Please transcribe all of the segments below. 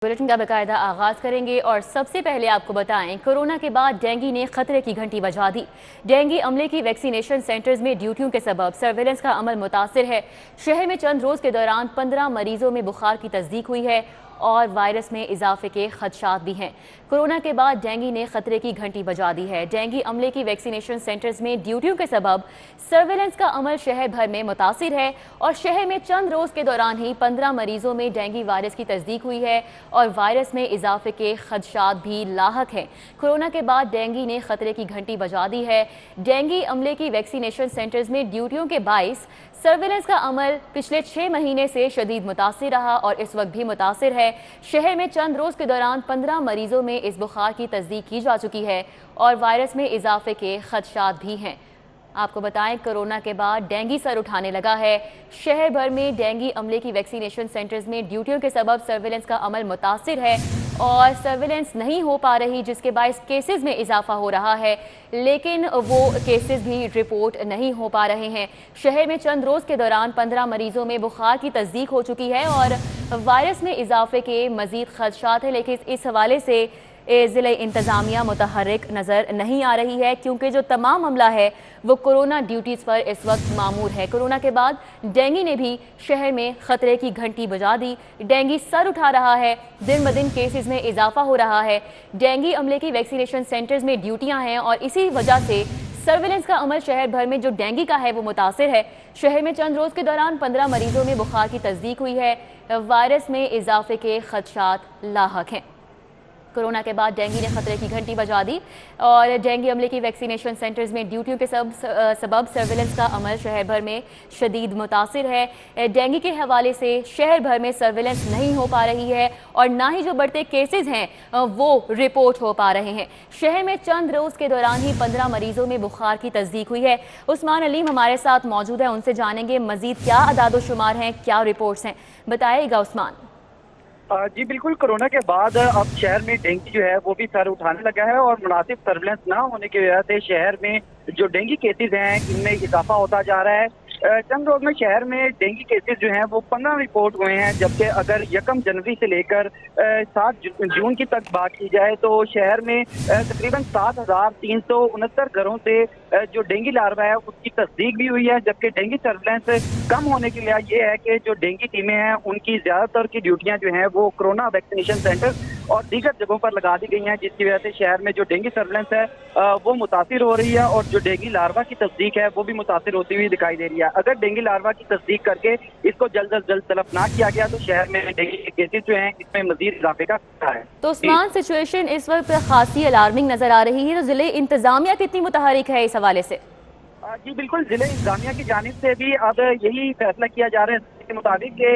Bulletin का बाकायदा आगाज करेंगे और सबसे पहले आपको बताएं, कोरोना के बाद डेंगू ने खतरे की घंटी बजा दी। डेंगू अमले की वैक्सीनेशन सेंटर्स में ड्यूटियों के सबब सर्वेलेंस का अमल मुतासिर है। शहर में चंद रोज के दौरान 15 मरीजों में बुखार की तस्दीक हुई है और वायरस में इजाफे के खदशात भी हैं। कोरोना के बाद डेंगू ने खतरे की घंटी बजा दी है। डेंगू अमले की वैक्सीनेशन सेंटर्स में ड्यूटियों के सबब सर्वेलेंस का अमल शहर भर में मुतासिर है और शहर में चंद रोज के दौरान ही 15 मरीजों में डेंगू वायरस की तस्दीक हुई है और वायरस में इजाफे के खदशात भी लाहक हैं। कोरोना के बाद डेंगू ने खतरे की घंटी बजा दी है। डेंगू अमले की वैक्सीनेशन सेंटर्स में ड्यूटियों के बाइस सर्वेलेंस का अमल पिछले 6 महीने से शदीद मुतासिर रहा और इस वक्त भी मुतासिर है। शहर में चंद रोज के दौरान 15 मरीजों में इस बुखार की तस्दीक की जा चुकी है और वायरस में इजाफे के खदशात भी हैं। आपको बताएं, कोरोना के बाद डेंगू सर उठाने लगा है। शहर भर में डेंगू अमले की वैक्सीनेशन सेंटर्स में ड्यूटियों के सबब सर्वेलेंस का अमल मुतासिर है और सर्वेलेंस नहीं हो पा रही, जिसके बायस केसेस में इजाफा हो रहा है, लेकिन वो केसेस भी रिपोर्ट नहीं हो पा रहे हैं। शहर में चंद रोज के दौरान 15 मरीजों में बुखार की तस्दीक हो चुकी है और वायरस में इजाफे के मजीद खदशात हैं, लेकिन इस हवाले से ज़िले इंतज़ामिया मुतहर्रिक नज़र नहीं आ रही है, क्योंकि जो तमाम मामला है वो कोरोना ड्यूटीज़ पर इस वक्त मामूर है। कोरोना के बाद डेंगू ने भी शहर में ख़तरे की घंटी बजा दी। डेंगू सर उठा रहा है, दिन ब दिन केसेस में इजाफा हो रहा है। डेंगू अमले की वैक्सीनेशन सेंटर्स में ड्यूटियाँ हैं और इसी वजह से सर्वेलेंस का अमल शहर भर में जो डेंगू का है वो मुतासिर है। शहर में चंद रोज़ के दौरान 15 मरीजों में बुखार की तस्दीक हुई है। वायरस में इजाफे के खदशात लाहक हैं। कोरोना के बाद डेंगू ने खतरे की घंटी बजा दी और डेंगू अमले की वैक्सीनेशन सेंटर्स में ड्यूटियों के सबब सर्वेलेंस का अमल शहर भर में शदीद मुतासिर है। डेंगू के हवाले से शहर भर में सर्वेलेंस नहीं हो पा रही है और ना ही जो बढ़ते केसेस हैं वो रिपोर्ट हो पा रहे हैं। शहर में चंद रोज़ के दौरान ही 15 मरीजों में बुखार की तस्दीक हुई है। उस्मान अलीम हमारे साथ मौजूद है, उनसे जानेंगे मजीद क्या अदाद-ओ-शुमार हैं, क्या रिपोर्ट्स हैं, बताइएगा उस्मान। जी बिल्कुल, कोरोना के बाद अब शहर में डेंगू जो है वो भी सर उठाने लगा है और मुनासिब सर्विलेंस ना होने की वजह से शहर में जो डेंगू केसेस हैं इनमें इजाफा होता जा रहा है। चंद रोज में शहर में डेंगू केसेस जो हैं वो 15 रिपोर्ट हुए हैं, जबकि अगर 1 जनवरी से लेकर 7 जून की तक बात की जाए तो शहर में तकरीबन 7,369 घरों से जो डेंगू लार्वा है उसकी तस्दीक भी हुई है। जबकि डेंगू सर्विलेंस कम होने की वजह ये है कि जो डेंगू टीमें हैं उनकी ज्यादातर की ड्यूटियां जो हैं वो कोरोना वैक्सीनेशन सेंटर और दीगर जगहों पर लगा दी गई हैं, जिसकी वजह से शहर में जो डेंगू सर्विलेंस है वो मुतासिर हो रही है और जो डेंगू लार्वा की तस्दीक है वो भी मुतासिर होती हुई दिखाई दे रही है। अगर डेंगू लार्वा की तस्दीक करके इसको जल्द अज जल्द तलब ना किया गया तो शहर में डेंगू के केसेस जो हैं इसमें मजीद इजाफे का खतरा है। तो उस्मान, सिचुएशन इस वक्त खासी अलार्मिंग नजर आ रही है, तो जिले इंतजामिया कितनी मुतहरिक है इस हवाले से? जी बिल्कुल, जिले इंतजामिया की जानिब से भी अब यही फैसला किया जा रहा है के मुताबिक कि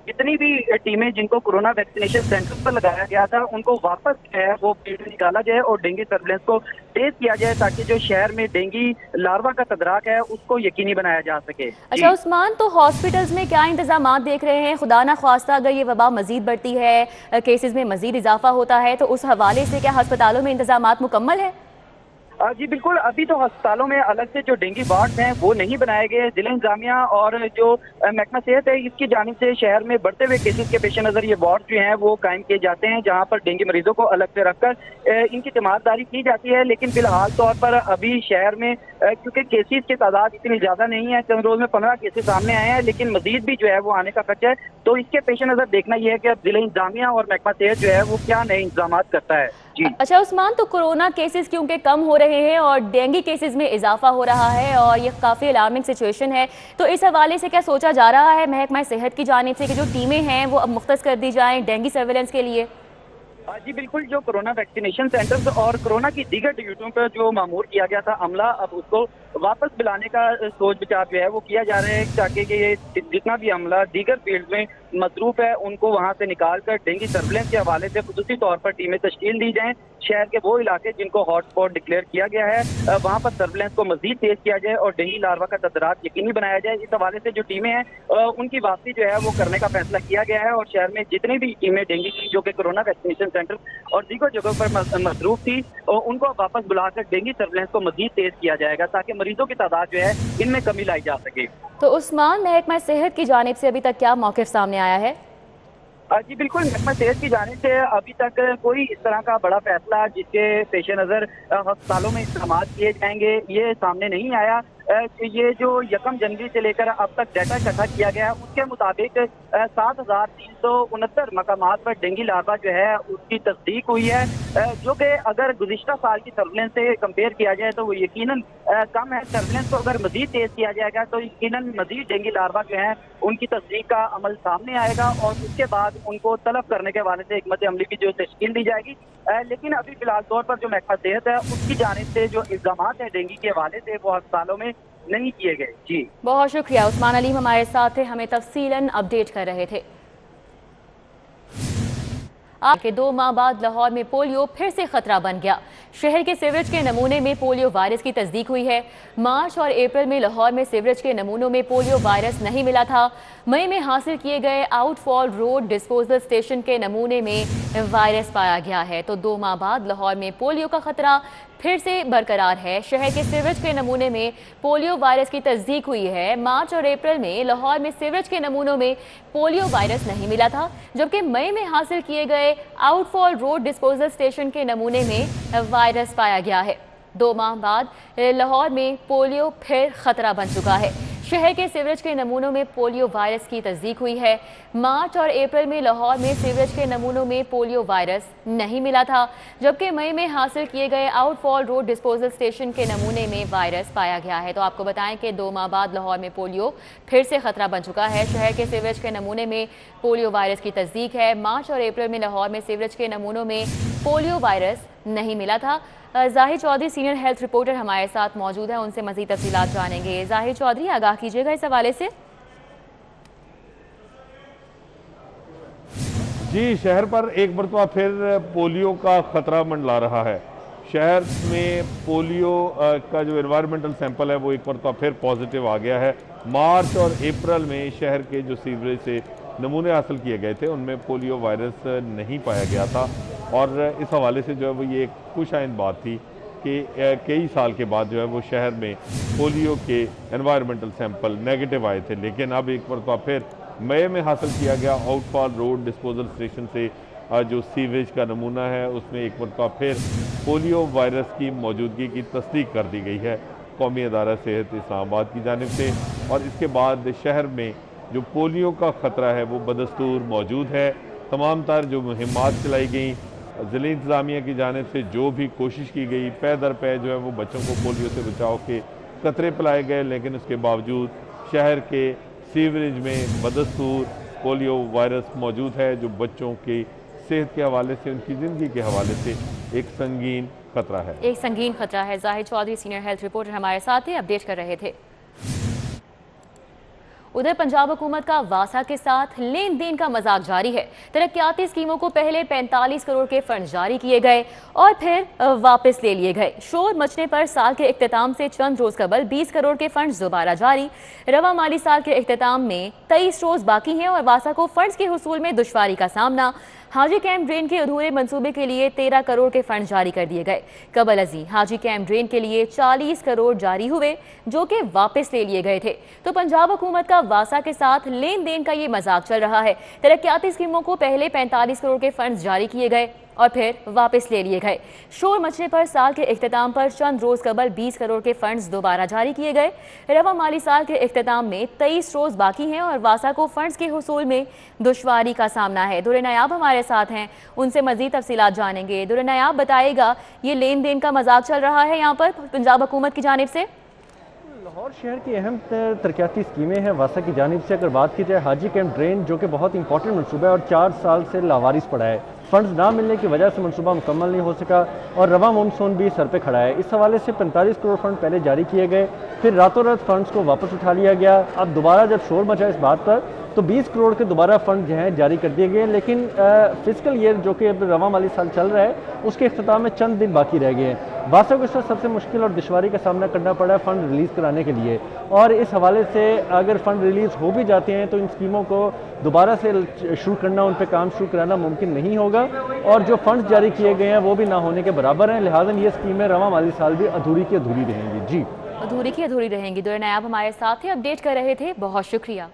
जितनी भी टीमें जिनको कोरोना वैक्सीनेशन सेंटर पर लगाया गया था उनको वापस जो है वो फील्ड में निकाला जाए और डेंगू सर्विलेंस को तेज किया जाए, ताकि जो शहर में डेंगू लार्वा का तदराक है उसको यकीनी बनाया जा सके। अच्छा उस्मान, तो हॉस्पिटल्स में क्या इंतजाम देख रहे हैं? खुदा ना ख्वास्ता अगर ये वबा मजीद बढ़ती है, केसेस में मजीद इजाफा होता है, तो उस हवाले से क्या अस्पतालों में इंतजाम मुकम्मल है? जी बिल्कुल, अभी तो अस्पतालों में अलग से जो डेंगू वार्ड हैं वो नहीं बनाए गए। जिला इंतजामिया और जो महकमा सेहत है इसकी जानिब से शहर में बढ़ते हुए केसेस के पेश नज़र ये वार्ड जो हैं वो कायम किए जाते हैं, जहां पर डेंगू मरीजों को अलग से रखकर इनकी तीमारदारी की जाती है। लेकिन फिलहाल तौर पर अभी शहर में क्योंकि केसेस की तादाद इतनी ज़्यादा नहीं है, चंद रोज में 15 केसेस सामने आए हैं, लेकिन मजीद भी जो है वो आने का खर्चा है, तो इसके पेश नज़र देखना यह है कि अब जिला इंतजामिया और महकमा सेहत जो है वो क्या नए इंतजाम करता है। अच्छा उस्मान, तो कोरोना केसेस क्योंकि कम हो रहे हैं और डेंगू केसेस में इजाफा हो रहा है और ये काफ़ी अलार्मिंग सिचुएशन है, तो इस हवाले से क्या सोचा जा रहा है महकमा सेहत की जानिब से कि जो टीमें हैं वो अब मुख्तस कर दी जाएं डेंगू सर्वेलेंस के लिए? जी बिल्कुल, जो कोरोना वैक्सीनेशन सेंटर्स और कोरोना की दीगर ड्यूटियों पर जो मामूर किया गया था अमला, अब उसको वापस बुलाने का सोच विचार जो है वो किया जा रहा है, ताकि ये जितना भी अमला दीगर फील्ड में मसरूफ है उनको वहां से निकाल कर डेंगू सर्विलेंस के हवाले से खुसूसी तौर पर टीमें तश्कील दी जाएं। शहर के वो इलाके जिनको हॉटस्पॉट डिक्लेयर किया गया है वहां पर सर्विलेंस को मजीद तेज किया जाए और डेंगू लार्वा का तदराक यकीनी बनाया जाए। इस हवाले से जो टीमें हैं उनकी वापसी जो है वो करने का फैसला किया गया है और शहर में जितनी भी टीमें डेंगू की जो कि कोरोना वैक्सीनेशन सेंटर और दीगर जगहों पर मसरूफ थी उनको वापस बुलाकर डेंगू सर्विलेंस को मजीद तेज किया जाएगा, ताकि मरीजों की तादाद जो है इनमें कमी लाई जा सके। तो उस्मान, महकमा सेहत की जानिब से अभी तक क्या मौक़िफ़ सामने आया है? जी बिल्कुल, महकमा सेहत की जानिब से अभी तक कोई इस तरह का बड़ा फैसला जिसके पेश नज़र अस्पतालों में इक़दाम किए जाएंगे, ये सामने नहीं आया। ये जो 1 जनवरी से लेकर अब तक डाटा इकट्ठा किया गया है, उसके मुताबिक 7,369 मकामात पर डेंगू लार्वा जो है उसकी तस्दीक हुई है, जो कि अगर गुज़िश्ता साल की सर्विलेंस से कंपेयर किया जाए तो वो यकीनन कम है। सर्विलेंस को अगर मजीद तेज किया जाएगा तो यकीनन मजीद डेंगू लार्वा जो है उनकी तस्दीक का अमल सामने आएगा और उसके बाद उनको तलब करने के हवाले से हिकमत अमली की जो तश्कील दी जाएगी। लेकिन अभी फिलहाल तौर पर जो महकमा सेहत है उसकी जानिब से जो इल्जाम है डेंगू के हवाले से वो अस्पतालों में नहीं किए गए। जी बहुत शुक्रिया। उस्मान अलीम हमारे साथ थे, हमें तफसीलन अपडेट कर रहे थे। आज के 2 माह बाद लाहौर में पोलियो फिर से खतरा बन गया। शहर के सीवरेज के नमूने में पोलियो वायरस की तस्दीक हुई है। मार्च और अप्रैल में लाहौर में सीवरेज के नमूनों में पोलियो वायरस नहीं मिला था। मई में हासिल किए गए आउटफॉल रोड डिस्पोजल स्टेशन के नमूने में वायरस पाया गया है। तो 2 माह बाद लाहौर में पोलियो का खतरा फिर से बरकरार है। शहर के सीवरेज के नमूने में पोलियो वायरस की तस्दीक हुई है। मार्च और अप्रैल में लाहौर में सीवरेज के नमूनों में पोलियो वायरस नहीं मिला था, जबकि मई में हासिल किए गए आउटफॉल रोड डिस्पोजल स्टेशन के नमूने में वायरस पाया गया है। 2 माह बाद लाहौर में पोलियो फिर खतरा बन चुका है। शहर के सीवरेज के नमूनों में पोलियो वायरस की तस्दीक हुई है। मार्च और अप्रैल में लाहौर में सीवरेज के नमूनों में पोलियो वायरस नहीं मिला था, जबकि मई में हासिल किए गए आउटफॉल रोड डिस्पोजल स्टेशन के नमूने में वायरस पाया गया है। तो आपको बताएं कि 2 माह बाद लाहौर में पोलियो फिर से खतरा बन चुका है। शहर के सीवरेज के नमूने में पोलियो वायरस की तस्दीक है। मार्च और अप्रैल में लाहौर में सीवरेज के नमूनों में पोलियो वायरस नहीं मिला था। जाहिर चौधरी सीनियर हेल्थ रिपोर्टर हमारे साथ मौजूद है, उनसे मज़ीद तफसीलात जानेंगे। जाहिर चौधरी, आगाह कीजिएगा इस हवाले से। जी, शहर पर एक मरतबा फिर पोलियो का खतरा मंडला रहा है। शहर में पोलियो का जो एनवायरमेंटल सैंपल है वो एक मरतबा फिर पॉजिटिव आ गया है। मार्च और अप्रैल में शहर के जो सीवरेज से नमूने हासिल किए गए थे उनमें पोलियो वायरस नहीं पाया गया था, और इस हवाले से जो है वो ये एक खुशाइंद बात थी कि कई साल के बाद जो है वो शहर में पोलियो के एनवायरमेंटल सैंपल नेगेटिव आए थे। लेकिन अब एक मरतबा फिर मई में हासिल किया गया आउटफॉल रोड डिस्पोजल स्टेशन से जो सीवेज का नमूना है उसमें एक मरतबा फिर पोलियो वायरस की मौजूदगी की तस्दीक कर दी गई है कौमी अदारा सेहत इस्लामाबाद की जानिब से। और इसके बाद शहर में जो पोलियो का ख़तरा है वो बदस्तूर मौजूद है। तमाम तर जो मुहिमात चलाई गई ज़िले इंतज़ामिया की जानिब से, जो भी कोशिश की गई, पै दर पै जो है वो बच्चों को पोलियो से बचाव के कतरे पिलाए गए, लेकिन उसके बावजूद शहर के सीवरेज में बदस्तूर पोलियो वायरस मौजूद है, जो बच्चों की सेहत के हवाले से, उनकी ज़िंदगी के हवाले से एक संगीन खतरा है। एक संगीन खतरा है। जाहिर चौधरी सीनियर हेल्थ रिपोर्टर हमारे साथ ही अपडेट कर रहे थे। उधर पंजाब हुकूमत का वासा के साथ लेन देन का मजाक जारी है। तरक्याती स्कीमों को पहले 45 करोड़ के फंड जारी किए गए और फिर वापस ले लिए गए। शोर मचने पर साल के इख्तिताम से चंद रोज कबल 20 करोड़ के फंड दोबारा जारी। रवा माली साल के इख्तिताम में 23 रोज बाकी हैं और वासा को फंड्स के हुसूल में दुश्वारी का सामना। हाजी कैंप ड्रेन के अधूरे मंसूबे के लिए 13 करोड़ के फंड जारी कर दिए गए। कबल अजी हाजी कैंप ड्रेन के लिए 40 करोड़ जारी हुए, जो कि वापस ले लिए गए थे। तो पंजाब हुकूमत का वासा के साथ लेन देन का ये मजाक चल रहा है। तरक्याती स्कीमों को पहले 45 करोड़ के फंड जारी किए गए और फिर वापस ले लिए गए। शोर मचने पर साल के इख्तिताम पर चंद रोज कबल 20 करोड़ के फंड्स दोबारा जारी किए गए। रवा माली साल के इख्तिताम में 23 रोज बाकी हैं और वासा को फंड्स के हुसूल में दुश्वारी का सामना है। दुरे नायाब हमारे साथ हैं, उनसे मजीद तफसीलात जानेंगे। दुरे नायाब, बताइएगा ये लेन देन का मजाक चल रहा है यहाँ पर पंजाब हुकूमत की जानिब से? लाहौर शहर की अहम तरक्याती स्कीमें हैं वासा की जानिब से। अगर बात की जाए हाजी कैंप ड्रेन, जो कि बहुत इंपॉर्टेंट मनसूबा है और 4 साल से लावारिस पड़ा है, फंड्स ना मिलने की वजह से मनसूबा मुकम्मल नहीं हो सका और रवा मानसून भी सर पे खड़ा है। इस हवाले से 45 करोड़ फंड पहले जारी किए गए, फिर रातों रात फंड्स को वापस उठा लिया गया। अब दोबारा जब शोर मचा इस बात पर तो 20 करोड़ के दोबारा फंड जो हैं जारी कर दिए गए। लेकिन फिजिकल ईयर जो कि अब रवा माली साल चल रहा है उसके इख्तिताम में चंद दिन बाकी रह गए हैं। वासा को इस वक्त सबसे मुश्किल और दुश्वारी का सामना करना पड़ा है फंड रिलीज़ कराने के लिए, और इस हवाले से अगर फंड रिलीज़ हो भी जाते हैं तो इन स्कीमों को दोबारा से शुरू करना, उन पर काम शुरू कराना मुमकिन नहीं होगा, और जो फंड जारी किए गए हैं वो भी ना होने के बराबर हैं। लिहाजा ये स्कीमें रवा माली साल भी अधूरी की अधूरी रहेंगी। जी, अधूरी की अधूरी रहेंगी। दुरे नायाब हमारे साथ ही अपडेट कर रहे थे, बहुत शुक्रिया।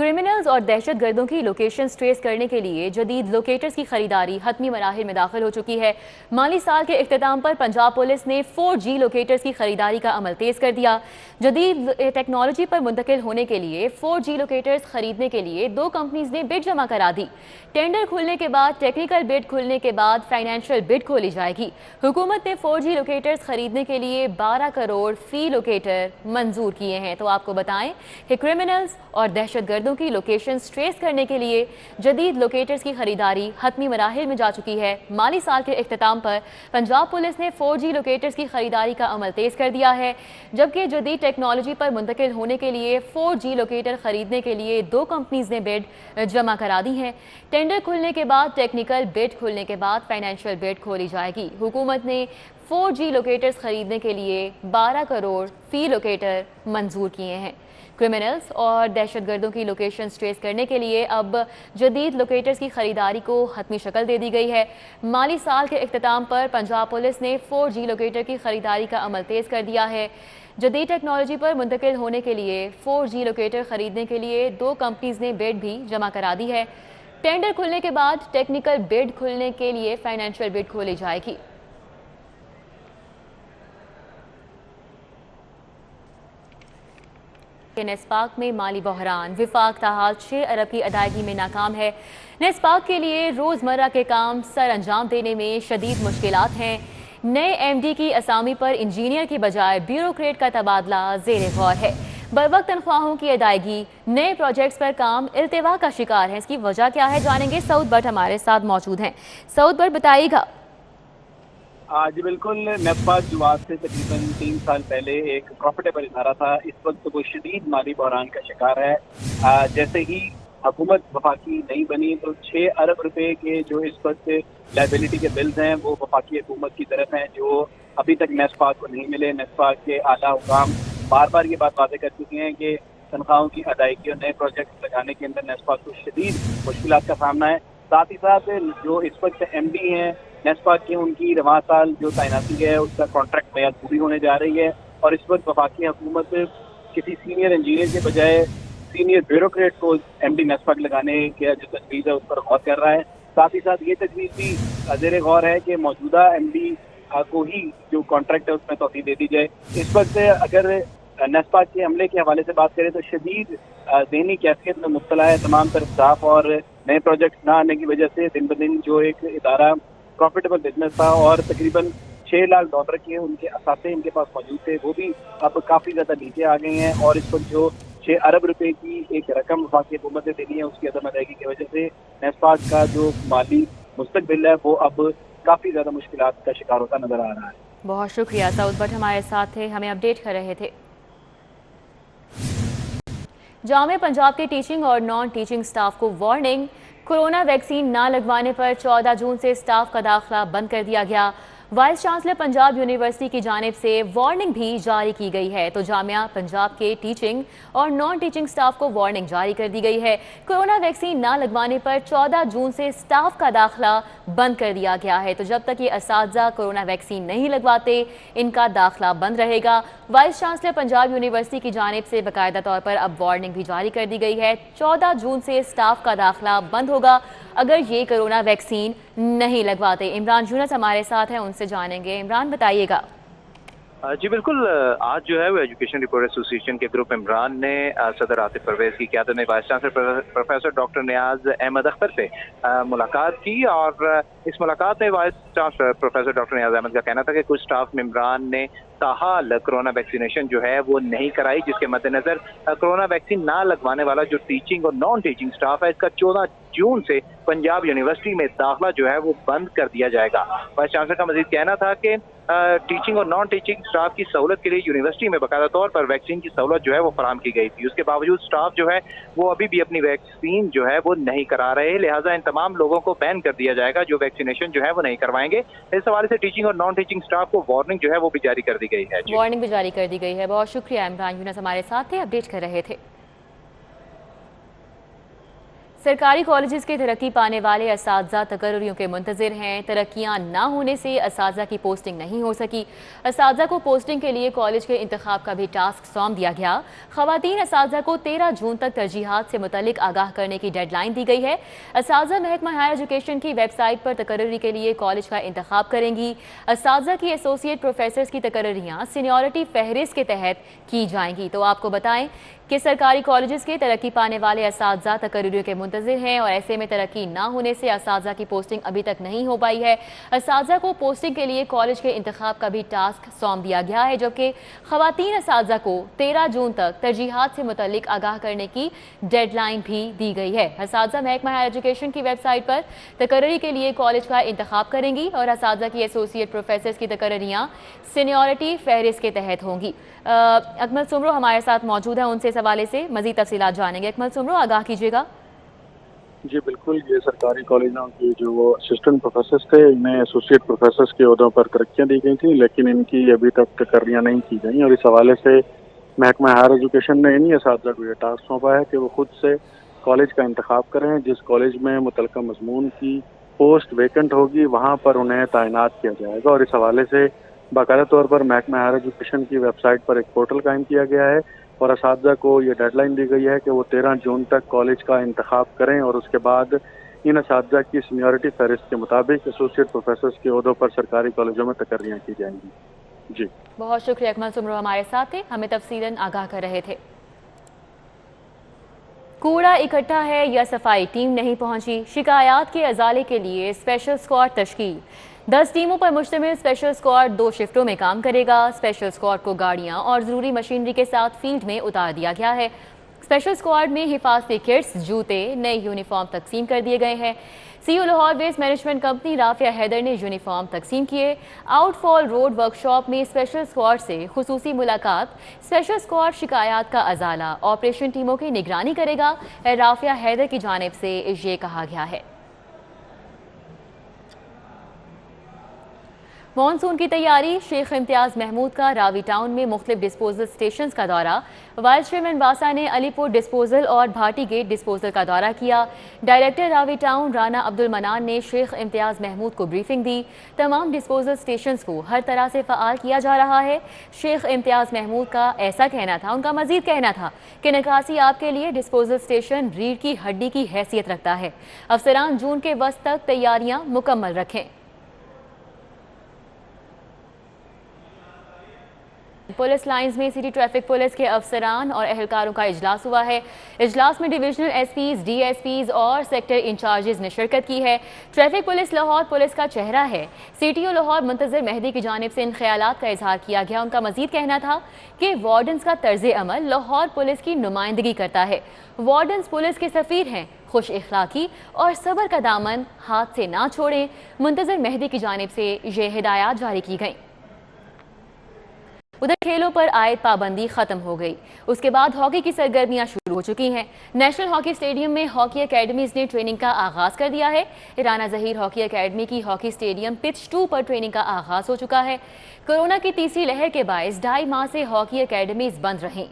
क्रिमिनल्स और दहशत गर्दों की लोकेशंस ट्रेस करने के लिए जदीद लोकेटर्स की खरीदारी हतमी मराहिल में दाखिल हो चुकी है। माली साल के इख्तिताम पर पंजाब पुलिस ने 4G लोकेटर्स की खरीदारी का अमल तेज कर दिया। जदीद टेक्नोलॉजी पर मुंतकिल होने के लिए 4G लोकेटर्स खरीदने के लिए 2 कंपनीज ने बिड जमा करा दी। टेंडर खुलने के बाद, टेक्निकल बिड खुलने के बाद फाइनेंशियल बिड खोली जाएगी। हुकूमत ने 4G लोकेटर्स खरीदने के लिए 12 करोड़ फी लोकेटर मंजूर किए हैं। तो आपको बताएं कि क्रिमिनल्स और दहशत गर्दों की लोकेशंस ट्रेस करने के लिए जदीद लोकेटर्स की खरीदारी हतमी मराहिल में जा चुकी है। माली साल के इख्तिताम पर पंजाब पुलिस ने 4G लोकेटर्स की खरीदारी का अमल तेज कर दिया है, जबकि जदीद टेक्नोलॉजी पर मुंतकिल होने के लिए 4G लोकेटर खरीदने के लिए 2 कंपनीज ने बिड जमा करा दी हैं। टेंडर खुलने के बाद, टेक्निकल बिड खुलने के बाद फाइनेंशियल बिड खोली जाएगी। हुकूमत ने 4G लोकेटर्स खरीदने के लिए 12 करोड़ फी लोकेटर मंजूर किए हैं। क्रिमिनल्स और दहशतगर्दों की लोकेशंस ट्रेस करने के लिए अब जदीद लोकेटर्स की खरीदारी को हतमी शक्ल दे दी गई है। माली साल के इख्तिताम पर पंजाब पुलिस ने 4G लोकेटर की खरीदारी का अमल तेज कर दिया है। जदीद टेक्नोलॉजी पर मुंतकिल होने के लिए 4G लोकेटर खरीदने के लिए 2 कंपनीज ने बिड भी जमा करा दी है। टेंडर खुलने के बाद टेक्निकल बिड खुलने के लिए फाइनेंशियल बिड खोली जाएगी। नेस्पाक में माली बहरान, विफाक ताहाल 6 अरब की अदायगी में नाकाम है। नेस्पाक के लिए रोज़मर्रा के काम सर अंजाम देने में शदीद मुश्किलात हैं। नए MD की असामी पर इंजीनियर की बजाय ब्यूरोक्रेट का तबादला ज़ेर गौर है। बरवक्त तनख्वाहों की अदायगी, नए प्रोजेक्ट्स पर काम इल्तिवा का शिकार है। इसकी वजह क्या है, जानेंगे। सऊद बट हमारे साथ मौजूद हैं। सऊद बट, बताइएगा। जी बिल्कुल, नेस्पाक जो आज से तकरीबन 3 साल पहले एक प्रॉफिटेबल इदारा था, इस वक्त वो शदीद माली बहरान का शिकार है। जैसे ही हुकूमत वफाकी नहीं बनी तो 6 अरब रुपए के जो इस वक्त लाइबिलिटी के बिल्स हैं वो वफाकी हुकूमत की तरफ हैं, जो अभी तक नेस्पाक को नहीं मिले। नेस्पाक के आला हुकाम बार बार ये बात वादे कर चुके हैं कि तनख्वाहों की अदायगी और नए प्रोजेक्ट लगाने के अंदर नेस्पाक को शदीद मुश्किलात का सामना है। साथ ही साथ जो इस वक्त MD हैं नेस्पाक की, उनकी रवां साल जो तैनाती है उसका कॉन्ट्रैक्ट मियाद पूरी होने जा रही है और इस वक्त वफाकी हुकूमत किसी सीनियर इंजीनियर के बजाय सीनियर ब्यूरोक्रेट को MD नेस्पाक लगाने की जो तजवीज़ है उस पर गौर कर रहा है। साथ ही साथ ये तजवीज़ भी ज़ेर गौर है कि मौजूदा MD को ही जो कॉन्ट्रैक्ट है उसमें तौसीह दे दी जाए। इस वक्त अगर नेस्पाक के अमले के हवाले से बात करें तो शदीद ज़हनी कैफियत में मुब्तला है तमाम तरफ स्टाफ, और नए प्रोजेक्ट ना आने की वजह से दिन ब दिन जो एक इदारा प्रॉफिटेबल बिजनेस था और तकरीबन $6 लाख के उनके असाते इनके पास मौजूद थे, वो भी अब काफ़ी ज़्यादा नीचे आ गए हैं। और इस पर जो 6 अरब रुपए की एक रकम वफाकी हुकूमत ने देनी है उसकी अदम अदायगी की वजह से नेस्पाक का जो माली मुस्तकबिल है वो अब काफ़ी ज़्यादा मुश्किलात का शिकार होता नजर आ रहा है। बहुत शुक्रिया सऊद बट हमारे साथ थे, हमें अपडेट कर रहे थे। जामिया पंजाब के टीचिंग और नॉन टीचिंग स्टाफ को वार्निंग, कोरोना वैक्सीन ना लगवाने पर 14 जून से स्टाफ का दाखिला बंद कर दिया गया। वाइस चांसलर पंजाब यूनिवर्सिटी की जानिब से वार्निंग भी जारी की गई है। तो जामिया पंजाब के टीचिंग और नॉन टीचिंग स्टाफ को वार्निंग जारी कर दी गई है। कोरोना वैक्सीन ना लगवाने पर 14 जून से स्टाफ का दाखिला बंद कर दिया गया है। तो जब तक ये असातिज़ा कोरोना वैक्सीन नहीं लगवाते इनका दाखिला बंद रहेगा। वाइस चांसलर पंजाब यूनिवर्सिटी की जानिब से बाकायदा तौर पर अब वार्निंग भी जारी कर दी गई है। 14 जून से स्टाफ का दाखिला बंद होगा अगर ये कोरोना वैक्सीन नहीं लगवाते। इमरान यूनुस हमारे साथ हैं, उनसे जानेंगे। इमरान, बताइएगा। जी बिल्कुल, आज जो है वो एजुकेशन रिपोर्ट एसोसिएशन के ग्रुप इमरान ने सदर आतिफ परवेज की क़यादत में वाइस चांसलर प्रोफेसर डॉक्टर नियाज अहमद अख्तर से मुलाकात की और इस मुलाकात में वाइस चांसलर प्रोफेसर डॉक्टर नियाज अहमद का कहना था कि कुछ स्टाफ मेंबरान ने ताहाल कोरोना वैक्सीनेशन जो है वो नहीं कराई, जिसके मद्देनजर कोरोना वैक्सीन ना लगवाने वाला जो टीचिंग और नॉन टीचिंग स्टाफ है इसका 14 जून से पंजाब यूनिवर्सिटी में दाखिला जो है वो बंद कर दिया जाएगा। वाइस चांसलर का मजीद कहना था कि टीचिंग और नॉन टीचिंग स्टाफ की सहूलत के लिए यूनिवर्सिटी में बाकायदा तौर पर वैक्सीन की सहूलत जो है वो फराहम की गई थी। उसके बावजूद स्टाफ जो है वो अभी भी अपनी वैक्सीन जो है वो नहीं करा रहे, लिहाजा इन तमाम लोगों को बैन कर दिया जाएगा जो वैक्सीनेशन जो है वो नहीं करवाएंगे। इस हवाले से टीचिंग और नॉन टीचिंग स्टाफ को वार्निंग जो है वो भी जारी कर दी गई है। वार्निंग भी जारी कर दी गई है। बहुत शुक्रिया, इमरान यूनुस हमारे साथ थे, अपडेट कर रहे थे। सरकारी कॉलेजेस के तरक्की पाने वाले असातिज़ा तकर्रुरियों के मुंतज़िर हैं। तरक्कियाँ ना होने से असातिज़ा की पोस्टिंग नहीं हो सकी। असातिज़ा को पोस्टिंग के लिए कॉलेज के इंतखाब का भी टास्क सौंप दिया गया। ख़वातीन असातिज़ा को 13 जून तक तरजीहात से मुतल्लिक आगाह करने की डेडलाइन दी गई है। असातिज़ा महकमा हायर एजुकेशन की वेबसाइट पर तकर्रुरी के लिए कॉलेज का इंतखाब करेंगी। असातिज़ा की एसोसिएट प्रोफेसर्स की तकर्रुरियाँ सीनियरिटी फहरिस्त के तहत की जाएंगी। तो आपको बताएं कि सरकारी कॉलेजेस के तरक्की पाने वाले असातिज़ा तकर्रुरियों के मुंतज़िर हैं और ऐसे में तरक्की ना होने से असातिज़ा की पोस्टिंग अभी तक नहीं हो पाई है। असातिज़ा को पोस्टिंग के लिए कॉलेज के इंतखाब का भी टास्क सौंप दिया गया है, जबकि ख़वातीन असातिज़ा को 13 जून तक तरजीहात से मुतल्लिक आगाह करने की डेडलाइन भी दी गई है। असातिज़ा महकमा हायर एजुकेशन की वेबसाइट पर तकर्रुरी के लिए कॉलेज का इंतखाब करेंगी और असातिज़ा की एसोसिएट प्रोफेसर्स की तकर्रुरियाँ सीनियरिटी फहरिस्त के तहत होंगी। अकमल सुमरो हमारे साथ मौजूद है, उनसे इस हवाले से मज़ीद तफसीलात जानेंगे। अकमल सुमरो, आगाह कीजिएगा। जी बिल्कुल, ये सरकारी कॉलेजों के जो वो असिस्टेंट प्रोफेसर्स थे, इन्हें एसोसिएट प्रोफेसर्स के ओहदों पर तरक्कियाँ दी गई थी, लेकिन इनकी अभी तक तकर्रियाँ नहीं की गई और इस हवाले से महकमा हायर एजुकेशन ने इन्हीं असातिज़ा को ये टास्क सौंपा है कि वो खुद से कॉलेज का इंतखाब करें। जिस कॉलेज में मुतल्लिका मज़मून की पोस्ट वेकेंट होगी वहाँ पर उन्हें तैनात किया जाएगा और इस हवाले से बाकायदा तौर पर महकमा हायर एजुकेशन की वेबसाइट पर एक पोर्टल कायम किया गया है और असातिज़ा को ये डेडलाइन दी गई है कि वो 13 जून तक कॉलेज का इंतखाब करें और उसके बाद इन असातिज़ा की सीनियरिटी फहरिस्त के मुताबिक एसोसिएट प्रोफेसर्स के ओहदों पर सरकारी कॉलेजों में तकर्रियाँ की जाएंगी। जी बहुत शुक्रिया अकमल सुमरो, हमारे साथ थे, हमें तफसीलन आगाह कर रहे थे। कूड़ा इकट्ठा है या सफाई टीम नहीं पहुंची, शिकायत के अजाले के लिए स्पेशल स्क्वाड तश्कील। 10 टीमों पर मुश्तमिल स्पेशल स्क्वाड 2 शिफ्टों में काम करेगा। स्पेशल स्क्वाड को गाड़ियां और ज़रूरी मशीनरी के साथ फील्ड में उतार दिया गया है। स्पेशल स्क्वाड में हिफाजती किट्स, जूते, नए यूनिफॉर्म तकसीम कर दिए गए हैं। CEO Lahore waste management company Rafia Haider ने यूनिफॉर्म तकसीम किए। आउटफॉल रोड वर्कशॉप में स्पेशल स्क्वाड से खुसूसी मुलाकात। स्पेशल स्क्वाड शिकायत का अजाला ऑपरेशन टीमों की निगरानी करेगा, राफिया हैदर की जानिब से ये कहा गया है। मॉनसून की तैयारी, शेख इम्तियाज महमूद का रावी टाउन में मुख्तलिफ डिस्पोजल स्टेशन का दौरा। वाइस चेयरमैन वासा ने अलीपुर डिस्पोजल और भाटी गेट डिस्पोजल का दौरा किया। डायरेक्टर रावी टाउन राना अब्दुल मनान ने शेख इम्तियाज महमूद को ब्रीफिंग दी। तमाम डिस्पोजल स्टेशन को हर तरह से फ़आल किया जा रहा है। शेख इम्तियाज महमूद का ऐसा कहना था, उनका मजीद कहना था कि निकासी आपके लिए डिस्पोजल स्टेशन रीढ़ की हड्डी की हैसियत रखता है। अफसरान जून के वस्त तक तैयारियां मुकम्मल रखें। पुलिस लाइंस में सिटी ट्रैफिक पुलिस के अफसरान और एहलकारों का इजलास हुआ है। इजलास में डिविजनल एसपीज, डीएसपीज और सेक्टर इंचार्जेस ने शिरकत की है। ट्रैफिक पुलिस लाहौर पुलिस का चेहरा है। सीटीओ लाहौर मुंतज़िर मेहदी की जानिब से इन ख्यालात का इजहार किया गया। उनका मजीद कहना था कि वार्डन्स का तर्ज अमल लाहौर पुलिस की नुमाइंदगी करता है। वार्डन्स पुलिस के सफ़ीर हैं। खुश इखलाकी और सब्र का दामन हाथ से ना छोड़ें। मुंतज़िर मेहदी की जानिब से ये हिदायत जारी की गई। उधर खेलों पर आयद पाबंदी खत्म हो गई, उसके बाद हॉकी की सरगर्मियां शुरू हो चुकी हैं। नेशनल हॉकी स्टेडियम में हॉकी एकेडमीज ने ट्रेनिंग का आगाज कर दिया है। राना ज़हीर हॉकी एकेडमी की हॉकी स्टेडियम पिच 2 पर ट्रेनिंग का आगाज हो चुका है। कोरोना की तीसरी लहर के बायस 2.5 माह से हॉकी एकेडमीज बंद रहीं।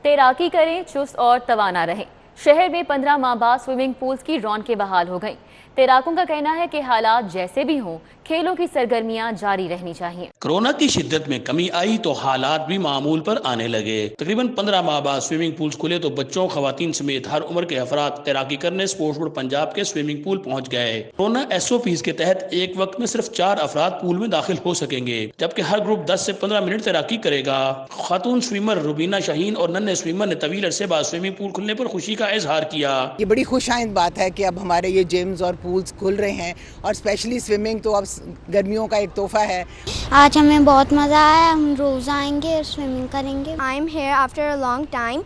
तैराकी करें, चुस्त और तवाना रहें। शहर में 15 माह बाद स्विमिंग पूल्स की रौनकें बहाल हो गईं। तैराकों का कहना है कि हालात जैसे भी हों, खेलों की सरगर्मियां जारी रहनी चाहिए। कोरोना की शिद्दत में कमी आई तो हालात भी मामूल पर आने लगे। तकरीबन 15 माह बाद स्विमिंग पूल्स खुले तो बच्चों, खवातीन समेत हर उम्र के अफराद तैराकी करने स्पोर्ट्स बोर्ड पंजाब के स्विमिंग पूल पहुंच गए। कोरोना SOPs के तहत एक वक्त में सिर्फ 4 अफराद पूल में दाखिल हो सकेंगे, जबकि हर ग्रुप 10 से 15 मिनट तैराकी करेगा। खातून स्विमर रुबीना शाहीन और नन्हे स्विमर ने तवील अरसे बाद स्विमिंग पूल खुलने पर खुशी का इजहार किया। ये बड़ी खुशाइंद बात है कि अब हमारे ये जिम्स और पूल्स खुल रहे हैं और स्पेशली स्विमिंग तो अब गर्मियों का एक तोहफा है। आज हमें बहुत मज़ा आया, हम रोज़ आएंगे और स्विमिंग करेंगे। I am here after a long time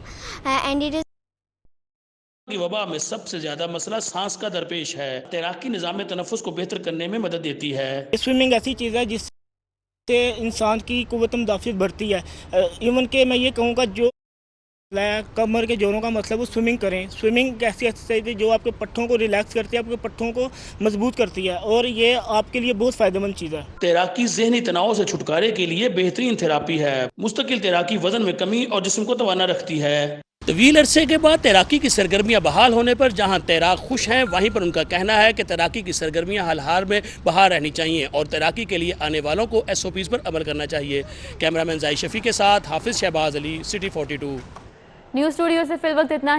and it is की वबा में सबसे ज्यादा मसला सांस का दरपेश है। तैराकी निज़ाम तनफ़ुस को बेहतर करने में मदद देती है। स्विमिंग ऐसी चीज़ है जिससे इंसान की कुव्वत मुदाफ़ियत बढ़ती है। इवन के मैं ये कहूँगा जो कमर के जोड़ों का मतलब वो स्विमिंग करें। स्विमिंग ऐसी एक्सरसाइज है जो आपके पट्टों को रिलैक्स करती है, आपके पट्टों को मजबूत करती है और ये आपके लिए बहुत फ़ायदेमंद चीज़ है। तैराकी ज़हनी तनाव से छुटकारे के लिए बेहतरीन थेरापी है। मुस्तकिल तैराकी वजन में कमी और जिस्म को तवाना रखती है। तवील अरसे के बाद तैराकी की सरगर्मियां बहाल होने पर जहां तैराक खुश हैं, वहीं पर उनका कहना है कि तैराकी की सरगर्मियां हाल हाल में बहाल रहनी चाहिए और तैराकी के लिए आने वालों को SOPs पर अमल करना चाहिए। कैमरामैन जाहिद शफी के साथ Hafiz Shahbaz Ali, city 42। News studio से फिल वक्त इतना ही।